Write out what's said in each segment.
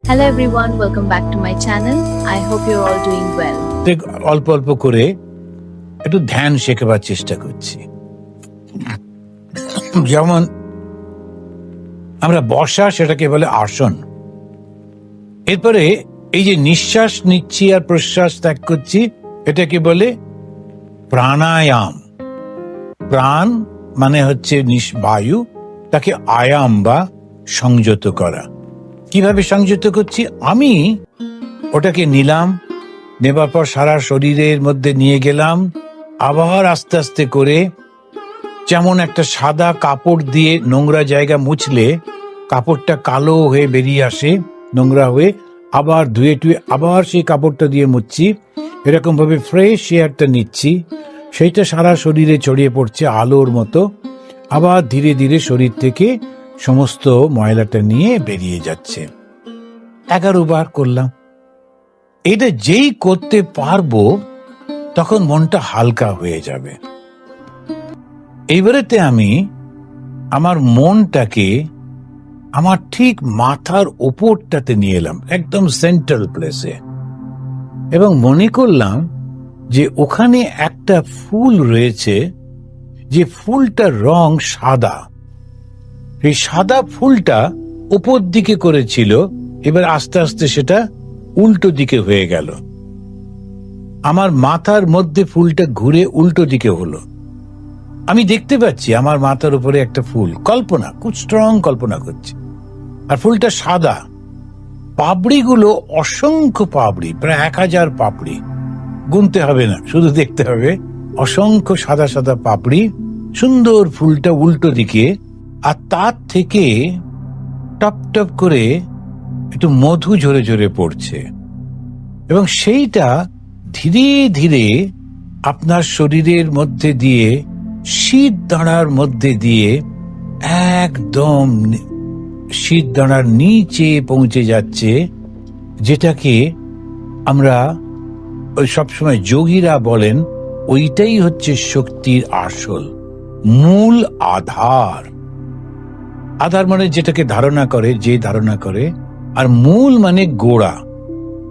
Hello everyone, welcome back to my channel. I hope you're all doing well. অল্প অল্প করে একটু ধ্যান শেখাবার চেষ্টা করছি। যেমন আমরা বসা, সেটাকে বলে আসন। এরপরে এই যে নিঃশ্বাস নিচ্ছি আর প্রশ্বাস ত্যাগ করছি, এটাকে বলে প্রাণায়াম। প্রাণ মানে হচ্ছে বায়ু, তাকে আয়াম বা সংযত করা। কিভাবে সংযত করছি? আমি ওটাকে নিলাম, নেবার পর সারা শরীরের মধ্যে নিয়ে গেলাম, আবার আস্তে আস্তে করে, যেমন একটা সাদা কাপড় দিয়ে নোংরা জায়গা মুছলে কাপড়টা কালো হয়ে বেরিয়ে আসে, নোংরা হয়ে, আবার ধুয়ে টুয়ে আবার সেই কাপড়টা দিয়ে মুছছি। এরকম ভাবে ফ্রেশ এয়ারটা নিচ্ছি, সেইটা সারা শরীরে ছড়িয়ে পড়ছে আলোর মতো। আবার ধীরে ধীরে শরীর থেকে সমস্ত ময়লাটা নিয়ে বেরিয়ে যাচ্ছে। 11 বার করলাম। এটা যেই করতে পারবো তখন মনটা হালকা হয়ে যাবে। এইবারেতে আমি আমার মনটাকে আমার ঠিক মাথার ওপরটাতে নিয়ে এলাম, একদম সেন্ট্রাল প্লেসে, এবং মনে করলাম যে ওখানে একটা ফুল রয়েছে, যে ফুলটার রং সাদা। এই সাদা ফুলটা উপর দিকে করেছিল, এবার আস্তে আস্তে সেটা উল্টো দিকে হয়ে গেল। আমার মাথার মধ্যে ফুলটা ঘুরে উল্টো দিকে হলো। আমি দেখতে পাচ্ছি আমার মাথার উপরে একটা ফুল, কল্পনা, খুব স্ট্রং কল্পনা করছি। আর ফুলটা সাদা, পাপড়িগুলো অসংখ্য পাপড়ি, প্রায় 1000 পাপড়ি। গুনতে হবে না, শুধু দেখতে হবে। অসংখ্য সাদা সাদা পাপড়ি, সুন্দর ফুলটা উল্টো দিকে, আর তার থেকে টপ টপ করে একটু মধু ঝরে ঝরে পড়ছে, এবং সেইটা ধীরে ধীরে আপনার শরীরের মধ্যে দিয়ে, শীত দাঁড়ার মধ্যে দিয়ে একদম শীত দাঁড়ার নিচে পৌঁছে যাচ্ছে, যেটাকে আমরা ওই সবসময় যোগীরা বলেন ওইটাই হচ্ছে শক্তির আসল মূল আধার। আধার মানে যেটাকে ধারণা করে, যে ধারণা করে, আর মূল মানে গোড়া,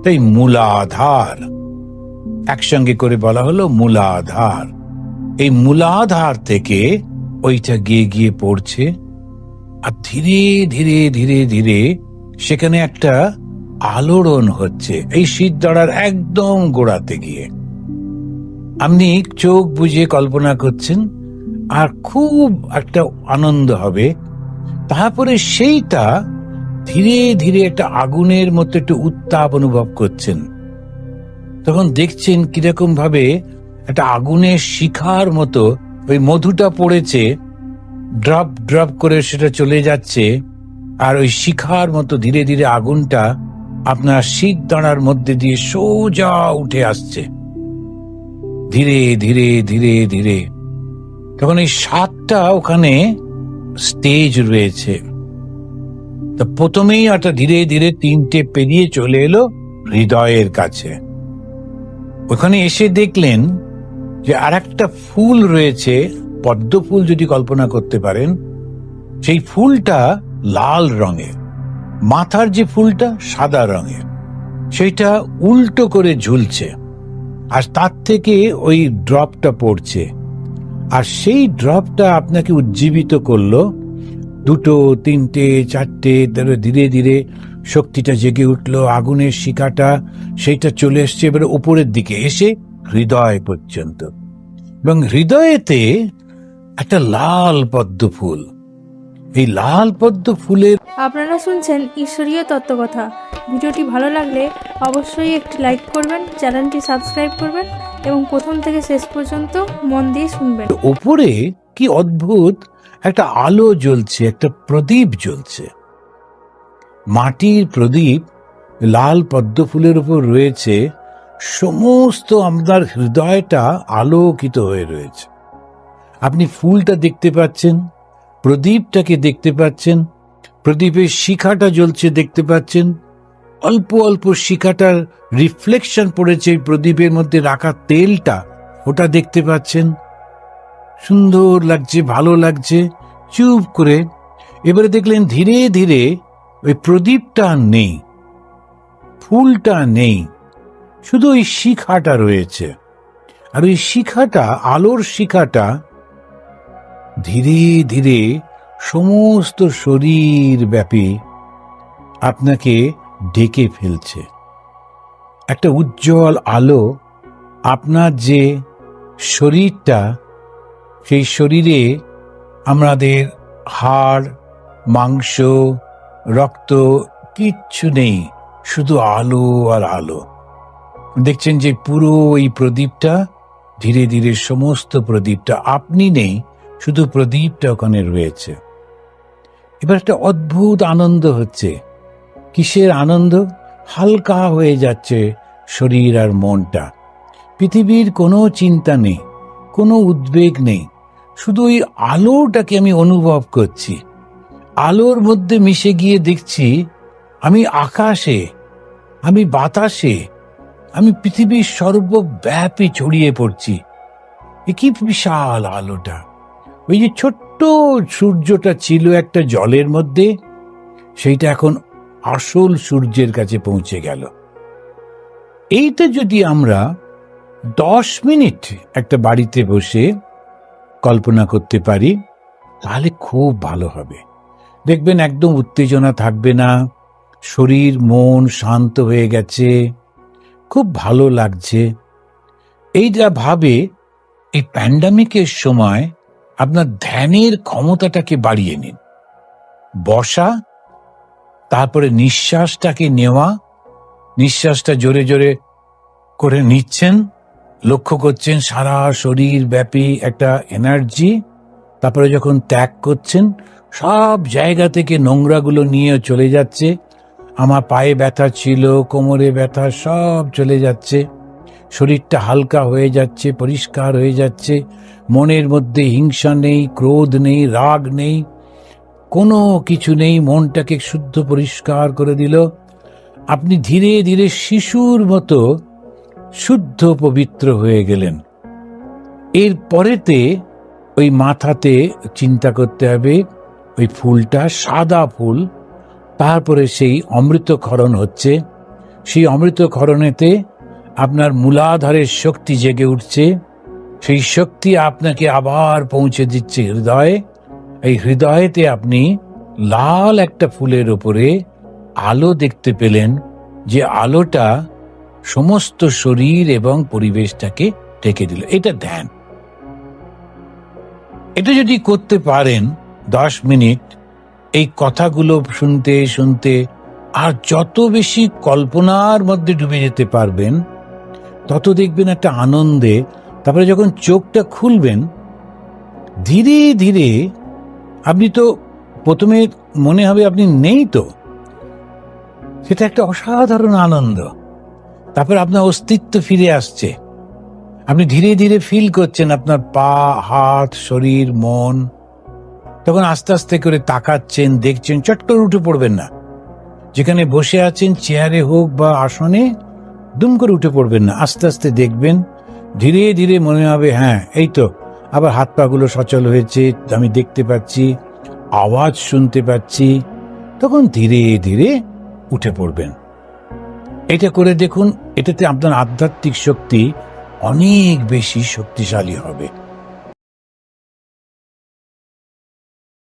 তাই মূলাধার একসঙ্গে করে বলা হলো মূলাধার। এই মূলাধার থেকে ওইটা গিয়ে গিয়ে পড়ছে, আর ধীরে ধীরে ধীরে ধীরে সেখানে একটা আলোড়ন হচ্ছে এই শীত দাঁড়ার একদম গোড়াতে গিয়ে। আপনি চোখ বুঝে কল্পনা করছেন, আর খুব একটা আনন্দ হবে। তারপরে সেইটা ধীরে ধীরে একটা আগুনের মতো একটু উত্তাপ অনুভব করছেন। তখন দেখছেন কিরকম ভাবে একটা আগুনের শিখার মতো ওই মধুটা পড়েছে, ড্রপ ড্রপ করে সেটা চলে যাচ্ছে, আর ওই শিখার মতো ধীরে ধীরে আগুনটা আপনার শীত দাঁড়ার মধ্যে দিয়ে সোজা উঠে আসছে, ধীরে ধীরে ধীরে ধীরে। তখন এই 7টা ওখানে স্টেজ রয়েছে। তা প্রথমেই একটা ধীরে ধীরে 3টে পেরিয়ে চলে এলো হৃদয়ের কাছে। ওখানে এসে দেখলেন যে আর একটা ফুল রয়েছে, পদ্ম ফুল যদি কল্পনা করতে পারেন। সেই ফুলটা লাল রঙের, মাথার যে ফুলটা সাদা রঙের, সেইটা উল্টো করে ঝুলছে, আর তার থেকে ওই ড্রপটা পড়ছে। আর সেই ড্রপটা আপনাকে উজ্জীবিত করলো। 2, 3, 4টে, ধীরে ধীরে শক্তিটা জেগে উঠলো, আগুনের শিখাটা সেইটা চলে এসছে এবারে উপরের দিকে এসে হৃদয় পর্যন্ত, এবং হৃদয়েতে একটা লাল পদ্ম ফুল। এই লাল পদ্ম ফুলের আপনারা শুনছেন ঈশ্বরীয় তত্ত্বকথা। ভিডিওটি ভালো লাগলে অবশ্যই একটি লাইক করবেন, চ্যানেলটি সাবস্ক্রাইব করবেন এবং প্রথম থেকে শেষ পর্যন্ত মন দিয়ে শুনবেন। উপরে কি অদ্ভুত একটা আলো জ্বলছে, একটা প্রদীপ জ্বলছে, মাটির প্রদীপ লাল পদ্ম ফুলের উপর রয়েছে। সমস্ত আপনার হৃদয়টা আলোকিত হয়ে রয়েছে। আপনি ফুলটা দেখতে পাচ্ছেন, প্রদীপটাকে দেখতে পাচ্ছেন, প্রদীপের শিখাটা জ্বলছে দেখতে পাচ্ছেন, অল্প অল্প শিখাটার রিফ্লেকশন পড়েছে এই প্রদীপের মধ্যে রাখা তেলটা, ওটা দেখতে পাচ্ছেন। সুন্দর লাগছে, ভালো লাগছে। চুপ করে এবারে দেখলেন ধীরে ধীরে ওই প্রদীপটা আর নেই, ফুলটা নেই, শুধু ওই শিখাটা রয়েছে। আর ওই শিখাটা, আলোর শিখাটা ধীরে ধীরে সমস্ত শরীর ব্যাপী আপনাকে ডেকে ফেলছে। একটা উজ্জ্বল আলো আপনার যে শরীরটা, সেই শরীরে আমাদের হাড়, মাংস, রক্ত কিচ্ছু নেই, শুধু আলো আর আলো। দেখছেন যে পুরো এই প্রদীপটা ধীরে ধীরে, সমস্ত প্রদীপটা, আপনি নেই, শুধু প্রদীপটা ওখানে রয়েছে। এবার একটা অদ্ভুত আনন্দ হচ্ছে। কিসের আনন্দ? হালকা হয়ে যাচ্ছে শরীর আর মনটা। পৃথিবীর কোনো চিন্তা নেই, কোনো উদ্বেগ নেই, শুধু ওই আলোটাকে আমি অনুভব করছি। আলোর মধ্যে মিশে গিয়ে দেখছি আমি আকাশে, আমি বাতাসে, আমি পৃথিবীর সর্বব্যাপী ছড়িয়ে পড়ছি। এ কি বিশাল আলোটা! ওই যে ছোট্ট সূর্যটা ছিল একটা জলের মধ্যে, সেইটা এখন আসল সূর্যের কাছে পৌঁছে গেল। এইটা যদি আমরা 10 মিনিট একটা বাড়িতে বসে কল্পনা করতে পারি, তাহলে খুব ভালো হবে। দেখবেন একদম উত্তেজনা থাকবে না, শরীর মন শান্ত হয়ে গেছে, খুব ভালো লাগছে। এইটা ভাবে এই প্যান্ডামিকের সময় আপনার ধ্যানের ক্ষমতাটাকে বাড়িয়ে নিন। বসা, তারপরে নিঃশ্বাসটাকে নেওয়া, নিঃশ্বাসটা জোরে জোরে করে নিচ্ছেন, লক্ষ্য করছেন সারা শরীর ব্যাপী একটা এনার্জি। তারপরে যখন ত্যাগ করছেন, সব জায়গা থেকে নোংরাগুলো নিয়ে চলে যাচ্ছে। আমার পায়ে ব্যথা ছিল, কোমরে ব্যথা, সব চলে যাচ্ছে। শরীরটা হালকা হয়ে যাচ্ছে, পরিষ্কার হয়ে যাচ্ছে। মনের মধ্যে হিংসা নেই, ক্রোধ নেই, রাগ নেই, কোনো কিছু নেই। মনটাকে শুদ্ধ পরিষ্কার করে দিল। আপনি ধীরে ধীরে শিশুর মতো শুদ্ধ পবিত্র হয়ে গেলেন। এর পরেতে ওই মাথাতে চিন্তা করতে হবে ওই ফুলটা, সাদা ফুল। তারপরে সেই অমৃতক্ষরণ হচ্ছে। সেই অমৃতক্ষরণেতে আপনার মূলাধারের শক্তি জেগে উঠছে। সেই শক্তি আপনাকে আবার পৌঁছে দিচ্ছে হৃদয়ে। এই হৃদয়েতে আপনি লাল একটা ফুলের উপরে আলো দেখতে পেলেন, যে আলোটা সমস্ত শরীর এবং পরিবেশটাকে ঢেকে দিল। এটা ধ্যান। এটা যদি করতে পারেন 10 মিনিট, এই কথাগুলো শুনতে শুনতে আর যত বেশি কল্পনার মধ্যে ডুবে যেতে পারবেন, তত দেখবেন একটা আনন্দে। তারপরে যখন চোখটা খুলবেন, ধীরে ধীরে আপনি তো প্রথমে মনে হবে আপনি নেই, তো সেটা একটা অসাধারণ আনন্দ। তারপর আপনার অস্তিত্ব ফিরে আসছে। আপনি ধীরে ধীরে ফিল করছেন আপনার পা, হাত, শরীর, মন। তখন আস্তে আস্তে করে তাকাচ্ছেন, দেখছেন, চট করে উঠে পড়বেন না। যেখানে বসে আছেন, চেয়ারে হোক বা আসনে, দুম করে উঠে পড়বেন না। আস্তে আস্তে দেখবেন, ধীরে ধীরে মনে হবে হ্যাঁ এই তো, আবার হাত পা গুলো সচল হয়েছে, আমি দেখতে পাচ্ছি, আওয়াজ শুনতে পাচ্ছি। তখন ধীরে ধীরে উঠে পড়বেন। এটা করে দেখুন, এটাতে আপনার আধ্যাত্মিক শক্তি অনেক বেশি শক্তিশালী হবে।